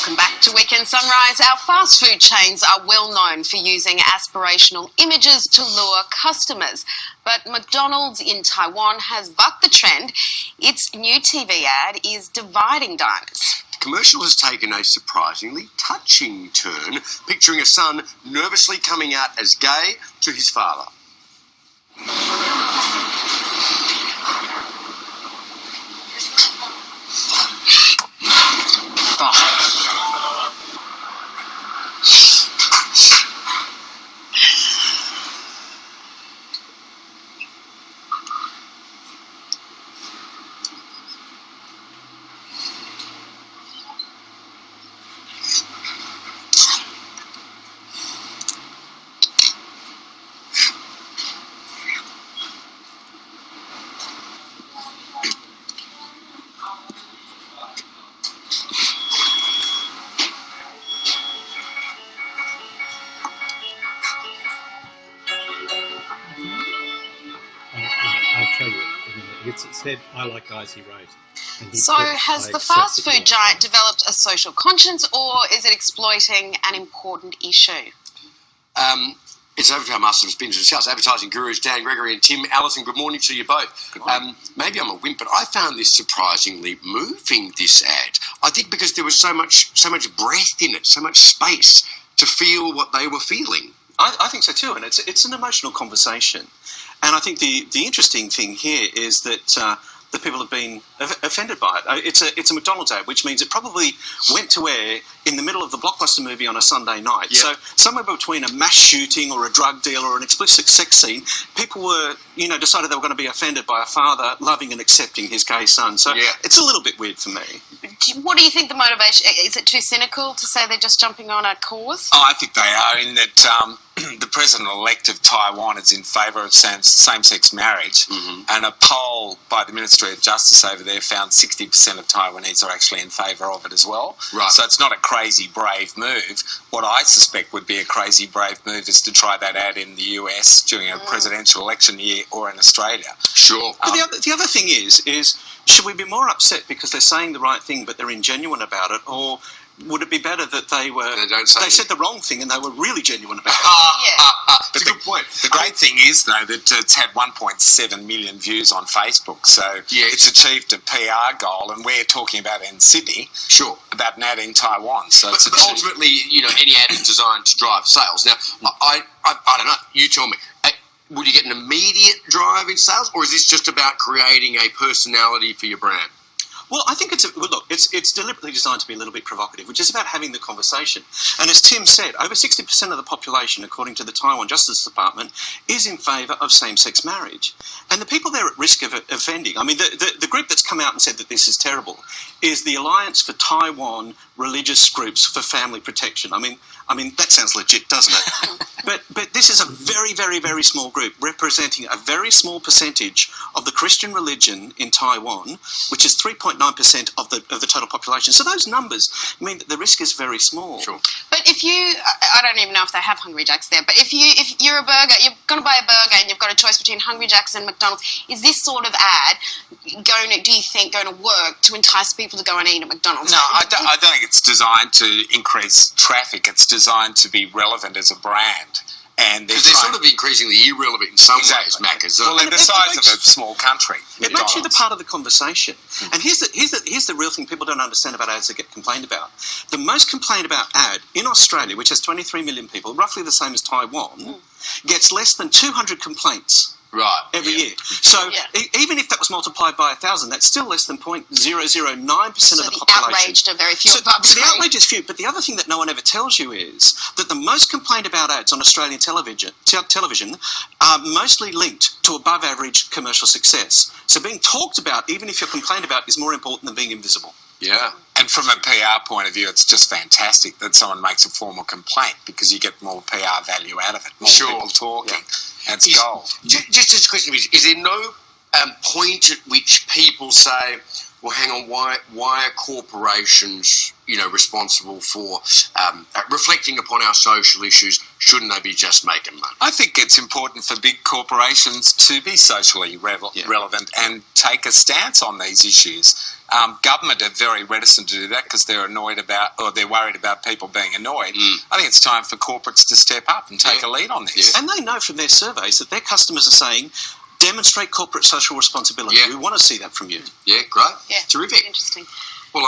Welcome back to Weekend Sunrise. Our fast food chains are well known for using aspirational images to lure customers. But McDonald's in Taiwan has bucked the trend. Its new TV ad is dividing diners. The commercial has taken a surprisingly touching turn, picturing a son nervously coming out as gay to his father. I'll show you. It said, "I like guys," he wrote. So has the fast food giant developed a social conscience, or is it exploiting an important issue? It's over to our master of spin to discuss. Advertising gurus Dan, Gregory and Tim. Alison, good morning to you both. Maybe I'm a wimp, but I found this surprisingly moving, this ad. I think because there was so much breath in it, so much space to feel what they were feeling. I think so too, and it's an emotional conversation. And I think the interesting thing here is that the people have been offended by it. It's a McDonald's ad, which means it probably went to air in the middle of the blockbuster movie on a Sunday night. Yep. So somewhere between a mass shooting or a drug deal or an explicit sex scene, people were, decided they were going to be offended by a father loving and accepting his gay son. So it's a little bit weird for me. What do you think the motivation is? It too cynical to say they're just jumping on a cause? Oh, I think they are, in that the president-elect of Taiwan is in favour of same-sex marriage, and a poll by the Ministry of Justice over there found 60% of Taiwanese are actually in favour of it as well. Right. So it's not a crazy brave move. What I suspect would be a crazy brave move is to try that ad in the US during a presidential election year or in Australia. Sure. But the other thing is should we be more upset because they're saying the right thing but they're ingenuine about it, or would it be better that they said the wrong thing and they were really genuine about it? That's a good point. The great thing is, though, that it's had 1.7 million views on Facebook, so it's achieved a PR goal, and we're talking about it in Sydney. Sure. About an ad in Taiwan. So but ultimately, any ad is designed to drive sales. Now, I don't know. You tell me. Would you get an immediate drive in sales, or is this just about creating a personality for your brand? Well, I think it's deliberately designed to be a little bit provocative, which is about having the conversation. And as Tim said, over 60% of the population, according to the Taiwan Justice Department, is in favour of same-sex marriage. And the people they're at risk of offending, I mean, the group that's come out and said that this is terrible is the Alliance for Taiwan Religious Groups for Family Protection. I mean, that sounds legit, doesn't it? But this is a very, very, very small group representing a very small percentage of the Christian religion in Taiwan, which is 3.9% of the total population. So those numbers mean that the risk is very small. Sure. But I don't even know if they have Hungry Jacks there, but if you're a burger, you're going to buy a burger and you've got a choice between Hungry Jacks and McDonald's, is this sort of ad going to work to entice people to go and eat at McDonald's? No, I don't think it's designed to increase traffic. It's designed to be relevant as a brand. Because they're sort of increasingly irrelevant in some ways, Maccas. Well, they're the size of a small country. It makes you the part of the conversation. And here's the real thing people don't understand about ads that get complained about. The most complained about ad in Australia, which has 23 million people, roughly the same as Taiwan, gets less than 200 complaints. Every year. So even if that was multiplied by 1,000, that's still less than 0.009% of the population. Outraged are very few. So the outrage is few, but the other thing that no one ever tells you is that the most complained about ads on Australian television are mostly linked to above average commercial success. So being talked about, even if you're complained about, is more important than being invisible. Yeah. And from a PR point of view, it's just fantastic that someone makes a formal complaint because you get more PR value out of it. More people talking. And it's gold. Just a question, is there no point at which people say, well, hang on, why are corporations, responsible for reflecting upon our social issues? Shouldn't they be just making money? I think it's important for big corporations to be socially relevant and take a stance on these issues. Government are very reticent to do that because they're worried about people being annoyed. I think it's time for corporates to step up and take a lead on this. And they know from their surveys that their customers are saying, demonstrate corporate social responsibility. Yeah. We want to see that from you. Yeah, great. Yeah, Terrific. interesting. Well,